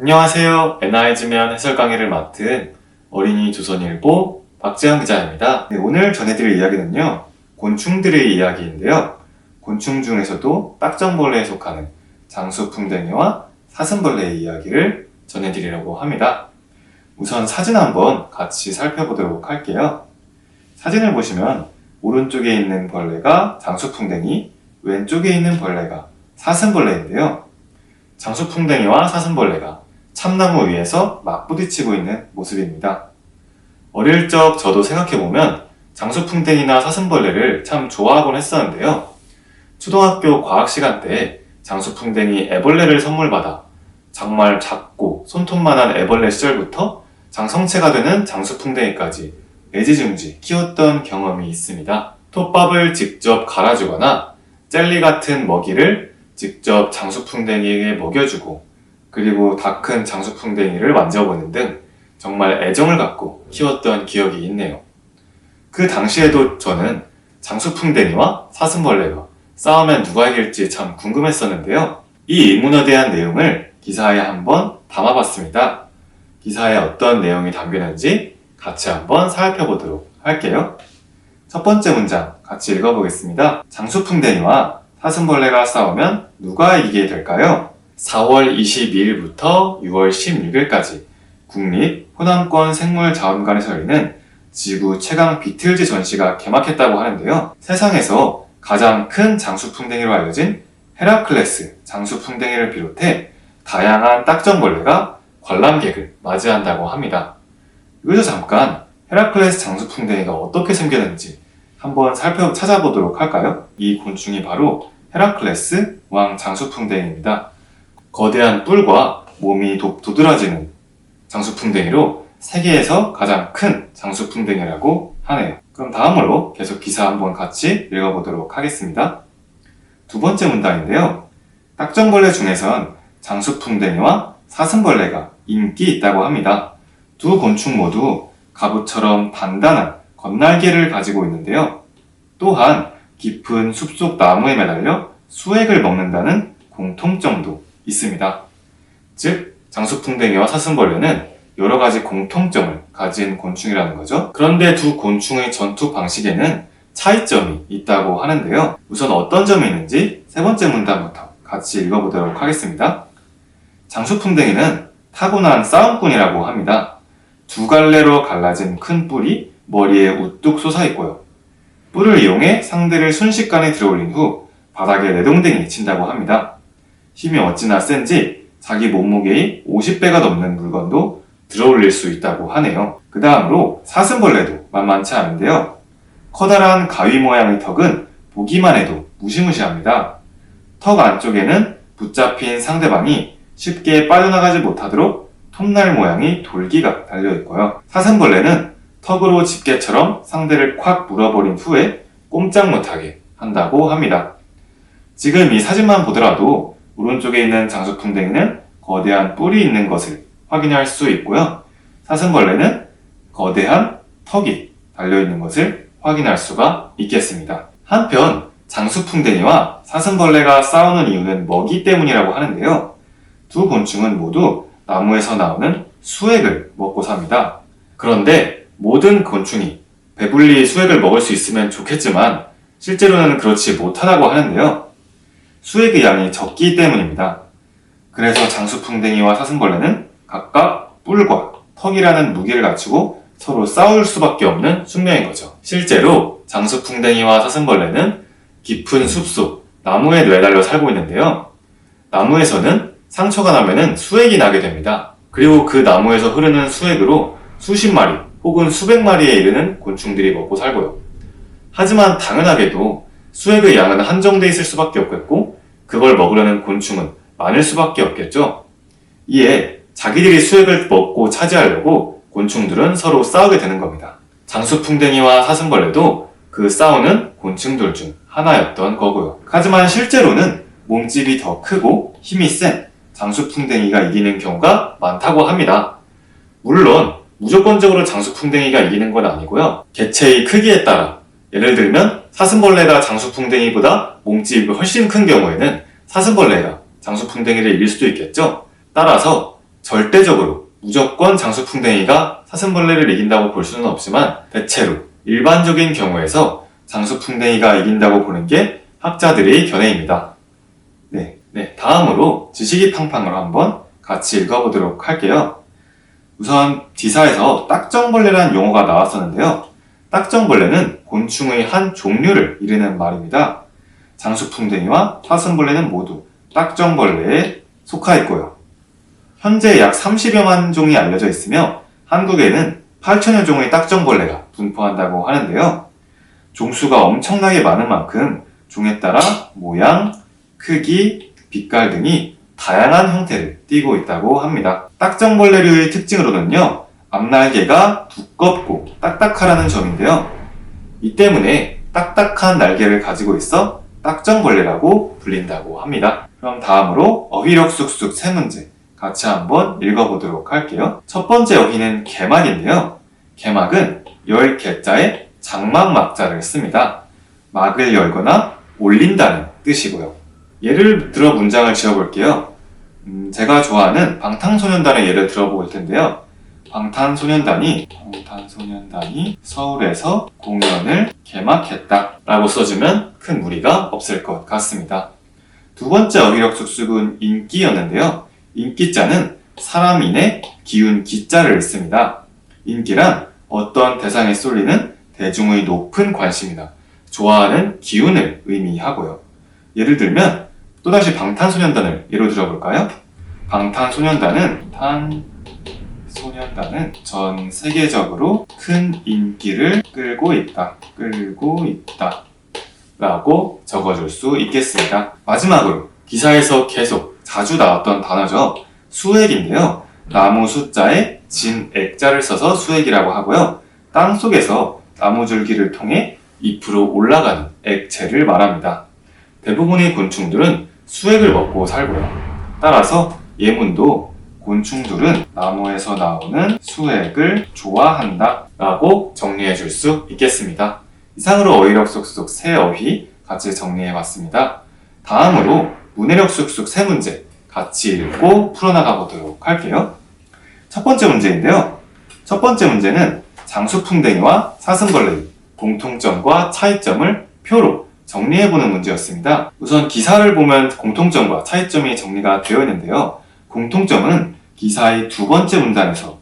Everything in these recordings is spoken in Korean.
안녕하세요. NI지면 해설 강의를 맡은 어린이 조선일보 박지현 기자입니다. 오늘 전해드릴 이야기는요, 곤충들의 이야기인데요. 곤충 중에서도 딱정벌레에 속하는 장수풍뎅이와 사슴벌레의 이야기를 전해드리려고 합니다. 우선 사진 한번 같이 살펴보도록 할게요. 사진을 보시면 오른쪽에 있는 벌레가 장수풍뎅이, 왼쪽에 있는 벌레가 사슴벌레인데요. 장수풍뎅이와 사슴벌레가 참나무 위에서 막 부딪히고 있는 모습입니다. 어릴 적 저도 생각해보면 장수풍뎅이나 사슴벌레를 참 좋아하곤 했었는데요. 초등학교 과학 시간 때 장수풍뎅이 애벌레를 선물받아 정말 작고 손톱만한 애벌레 시절부터 장성체가 되는 장수풍뎅이까지 애지중지 키웠던 경험이 있습니다. 톱밥을 직접 갈아주거나 젤리 같은 먹이를 직접 장수풍뎅이에게 먹여주고, 그리고 다 큰 장수풍뎅이를 만져보는 등 정말 애정을 갖고 키웠던 기억이 있네요. 그 당시에도 저는 장수풍뎅이와 사슴벌레가 싸우면 누가 이길지 참 궁금했었는데요. 이 의문에 대한 내용을 기사에 한번 담아봤습니다. 기사에 어떤 내용이 담겼는지 같이 한번 살펴보도록 할게요. 첫 번째 문장 같이 읽어보겠습니다. 장수풍뎅이와 사슴벌레가 싸우면 누가 이기게 될까요? 4월 22일부터 6월 16일까지 국립 호남권 생물자원관에서 열리는 지구 최강 비틀즈 전시가 개막했다고 하는데요. 세상에서 가장 큰 장수풍뎅이로 알려진 헤라클레스 장수풍뎅이를 비롯해 다양한 딱정벌레가 관람객을 맞이한다고 합니다. 여기서 잠깐 헤라클레스 장수풍뎅이가 어떻게 생겼는지 한번 찾아보도록 할까요? 이 곤충이 바로 헤라클레스 왕 장수풍뎅이입니다. 거대한 뿔과 몸이 도드라지는 장수풍뎅이로 세계에서 가장 큰 장수풍뎅이라고 하네요. 그럼 다음으로 계속 기사 한번 같이 읽어보도록 하겠습니다. 두 번째 문단인데요. 딱정벌레 중에선 장수풍뎅이와 사슴벌레가 인기 있다고 합니다. 두 곤충 모두 가부처럼 단단한 건날개를 가지고 있는데요. 또한 깊은 숲속 나무에 매달려 수액을 먹는다는 공통점도 있습니다. 즉, 장수풍뎅이와 사슴벌레는 여러 가지 공통점을 가진 곤충이라는 거죠. 그런데 두 곤충의 전투 방식에는 차이점이 있다고 하는데요. 우선 어떤 점이 있는지 세 번째 문단부터 같이 읽어보도록 하겠습니다. 장수풍뎅이는 타고난 싸움꾼이라고 합니다. 두 갈래로 갈라진 큰 뿔이 머리에 우뚝 솟아있고요. 뿔을 이용해 상대를 순식간에 들어올린 후 바닥에 내동댕이 친다고 합니다. 힘이 어찌나 센지 자기 몸무게의 50배가 넘는 물건도 들어올릴 수 있다고 하네요. 그 다음으로 사슴벌레도 만만치 않은데요. 커다란 가위 모양의 턱은 보기만 해도 무시무시합니다. 턱 안쪽에는 붙잡힌 상대방이 쉽게 빠져나가지 못하도록 톱날 모양의 돌기가 달려있고요. 사슴벌레는 턱으로 집게처럼 상대를 콱 물어버린 후에 꼼짝 못하게 한다고 합니다. 지금 이 사진만 보더라도 오른쪽에 있는 장수풍뎅이는 거대한 뿔이 있는 것을 확인할 수 있고요. 사슴벌레는 거대한 턱이 달려있는 것을 확인할 수가 있겠습니다. 한편 장수풍뎅이와 사슴벌레가 싸우는 이유는 먹이 때문이라고 하는데요. 두 곤충은 모두 나무에서 나오는 수액을 먹고 삽니다. 그런데 모든 곤충이 배불리 수액을 먹을 수 있으면 좋겠지만 실제로는 그렇지 못하다고 하는데요. 수액의 양이 적기 때문입니다. 그래서 장수풍뎅이와 사슴벌레는 각각 뿔과 턱이라는 무기를 갖추고 서로 싸울 수밖에 없는 숙명인 거죠. 실제로 장수풍뎅이와 사슴벌레는 깊은 숲속 나무에 매달려 살고 있는데요. 나무에서는 상처가 나면은 수액이 나게 됩니다. 그리고 그 나무에서 흐르는 수액으로 수십 마리 혹은 수백 마리에 이르는 곤충들이 먹고 살고요. 하지만 당연하게도 수액의 양은 한정돼 있을 수밖에 없겠고, 그걸 먹으려는 곤충은 많을 수밖에 없겠죠. 이에 자기들이 수액을 먹고 차지하려고 곤충들은 서로 싸우게 되는 겁니다. 장수풍뎅이와 사슴벌레도 그 싸우는 곤충들 중 하나였던 거고요. 하지만 실제로는 몸집이 더 크고 힘이 센 장수풍뎅이가 이기는 경우가 많다고 합니다. 물론 무조건적으로 장수풍뎅이가 이기는 건 아니고요. 개체의 크기에 따라, 예를 들면 사슴벌레가 장수풍뎅이보다 몸집이 훨씬 큰 경우에는 사슴벌레가 장수풍뎅이를 이길 수도 있겠죠. 따라서 절대적으로 무조건 장수풍뎅이가 사슴벌레를 이긴다고 볼 수는 없지만 대체로 일반적인 경우에서 장수풍뎅이가 이긴다고 보는 게 학자들의 견해입니다. 다음으로 지식이 팡팡으로 한번 같이 읽어보도록 할게요. 우선 지사에서 딱정벌레라는 용어가 나왔었는데요. 딱정벌레는 곤충의 한 종류를 이르는 말입니다. 장수풍뎅이와 사슴벌레는 모두 딱정벌레에 속하였고요. 현재 약 30여만 종이 알려져 있으며 한국에는 8천여 종의 딱정벌레가 분포한다고 하는데요. 종수가 엄청나게 많은 만큼 종에 따라 모양, 크기, 빛깔 등이 다양한 형태를 띠고 있다고 합니다. 딱정벌레류의 특징으로는요, 앞날개가 두껍고 딱딱하다는 점인데요. 이 때문에 딱딱한 날개를 가지고 있어 딱정벌레라고 불린다고 합니다. 그럼 다음으로 어휘력 쑥쑥 세 문제 같이 한번 읽어보도록 할게요. 첫 번째 어휘는 개막인데요. 개막은 열 개자에 장막 막자를 씁니다. 막을 열거나 올린다는 뜻이고요. 예를 들어 문장을 지어볼게요. 제가 좋아하는 방탄소년단의 예를 들어볼 텐데요. 방탄소년단이 서울에서 공연을 개막했다 라고 써주면 큰 무리가 없을 것 같습니다. 두 번째 어휘력 쑥쑥은 인기였는데요. 인기자는 사람인의 기운 기자를 씁니다. 인기란 어떤 대상에 쏠리는 대중의 높은 관심이나 좋아하는 기운을 의미하고요. 예를 들면 또다시 방탄소년단을 예로 들어볼까요? 방탄소년단은 전 세계적으로 큰 인기를 끌고 있다 라고 적어줄 수 있겠습니다. 마지막으로 기사에서 계속 자주 나왔던 단어죠. 수액인데요. 나무 숫자에 진액자를 써서 수액이라고 하고요. 땅속에서 나무줄기를 통해 잎으로 올라가는 액체를 말합니다. 대부분의 곤충들은 수액을 먹고 살고요. 따라서 예문도 곤충들은 나무에서 나오는 수액을 좋아한다 라고 정리해 줄 수 있겠습니다. 이상으로 어휘력 쑥쑥 세 어휘 같이 정리해 봤습니다. 다음으로 문해력 쑥쑥 세 문제 같이 읽고 풀어나가 보도록 할게요. 첫 번째 문제인데요. 첫 번째 문제는 장수풍뎅이와 사슴벌레의 공통점과 차이점을 표로 정리해보는 문제였습니다. 우선 기사를 보면 공통점과 차이점이 정리가 되어 있는데요. 공통점은 기사의 두 번째 문단에서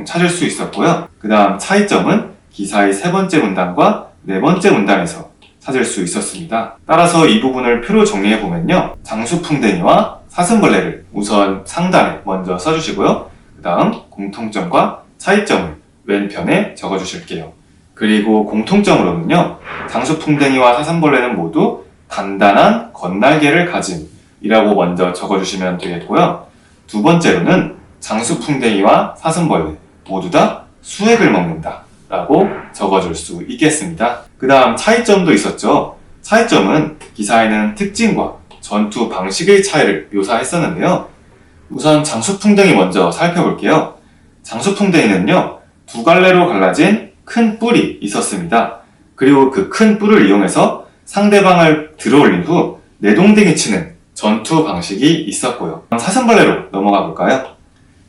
찾을 수 있었고요. 그 다음 차이점은 기사의 세 번째 문단과 네 번째 문단에서 찾을 수 있었습니다. 따라서 이 부분을 표로 정리해보면요. 장수풍뎅이와 사슴벌레를 우선 상단에 먼저 써주시고요. 그 다음 공통점과 차이점을 왼편에 적어주실게요. 그리고 공통점으로는요. 장수풍뎅이와 사슴벌레는 모두 단단한 겉날개를 가짐이라고 먼저 적어주시면 되겠고요. 두 번째로는 장수풍뎅이와 사슴벌레 모두 다 수액을 먹는다 라고 적어줄 수 있겠습니다. 그 다음 차이점도 있었죠. 차이점은 기사에는 특징과 전투 방식의 차이를 묘사했었는데요. 우선 장수풍뎅이 먼저 살펴볼게요. 장수풍뎅이는요, 두 갈래로 갈라진 큰 뿔이 있었습니다. 그리고 그 큰 뿔을 이용해서 상대방을 들어올린 후 내동댕이 치는 전투 방식이 있었고요. 사슴벌레로 넘어가 볼까요?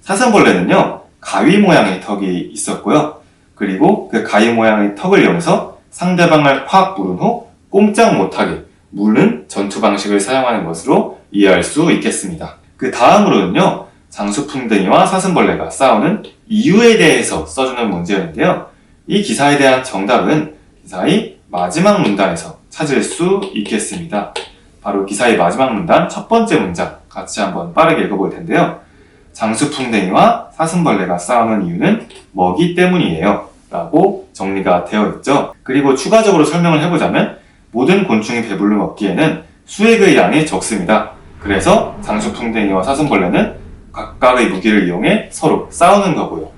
사슴벌레는요, 가위 모양의 턱이 있었고요. 그리고 그 가위 모양의 턱을 이용해서 상대방을 확 물은 후 꼼짝 못하게 물는 전투 방식을 사용하는 것으로 이해할 수 있겠습니다. 그 다음으로는요, 장수풍뎅이와 사슴벌레가 싸우는 이유에 대해서 써주는 문제였는데요. 이 기사에 대한 정답은 기사의 마지막 문단에서 찾을 수 있겠습니다. 바로 기사의 마지막 문단 첫 번째 문장 같이 한번 빠르게 읽어볼 텐데요. 장수풍뎅이와 사슴벌레가 싸우는 이유는 먹이 때문이에요 라고 정리가 되어 있죠. 그리고 추가적으로 설명을 해보자면 모든 곤충이 배불러 먹기에는 수액의 양이 적습니다. 그래서 장수풍뎅이와 사슴벌레는 각각의 무기를 이용해 서로 싸우는 거고요.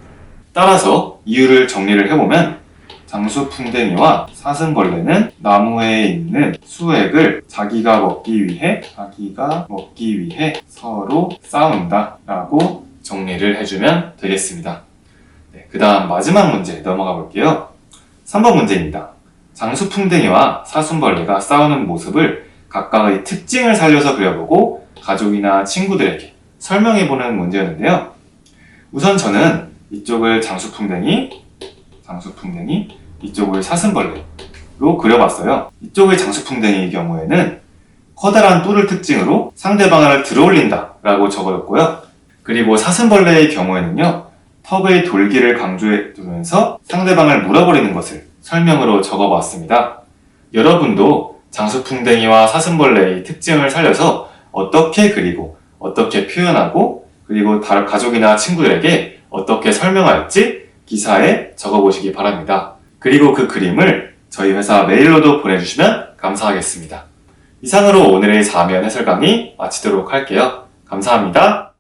따라서 이유를 정리를 해보면 장수풍뎅이와 사슴벌레는 나무에 있는 수액을 자기가 먹기 위해 서로 싸운다 라고 정리를 해주면 되겠습니다. 그 다음 마지막 문제 넘어가 볼게요. 3번 문제입니다. 장수풍뎅이와 사슴벌레가 싸우는 모습을 각각의 특징을 살려서 그려보고 가족이나 친구들에게 설명해보는 문제였는데요. 우선 저는 이쪽을 장수풍뎅이, 이쪽을 사슴벌레로 그려봤어요. 이쪽의 장수풍뎅이의 경우에는 커다란 뿔을 특징으로 상대방을 들어올린다 라고 적어줬고요. 그리고 사슴벌레의 경우에는요, 턱의 돌기를 강조해두면서 상대방을 물어버리는 것을 설명으로 적어봤습니다. 여러분도 장수풍뎅이와 사슴벌레의 특징을 살려서 어떻게 그리고 어떻게 표현하고 그리고 다른 가족이나 친구들에게 어떻게 설명할지 기사에 적어보시기 바랍니다. 그리고 그 그림을 저희 회사 메일로도 보내주시면 감사하겠습니다. 이상으로 오늘의 4면 해설 강의 마치도록 할게요. 감사합니다.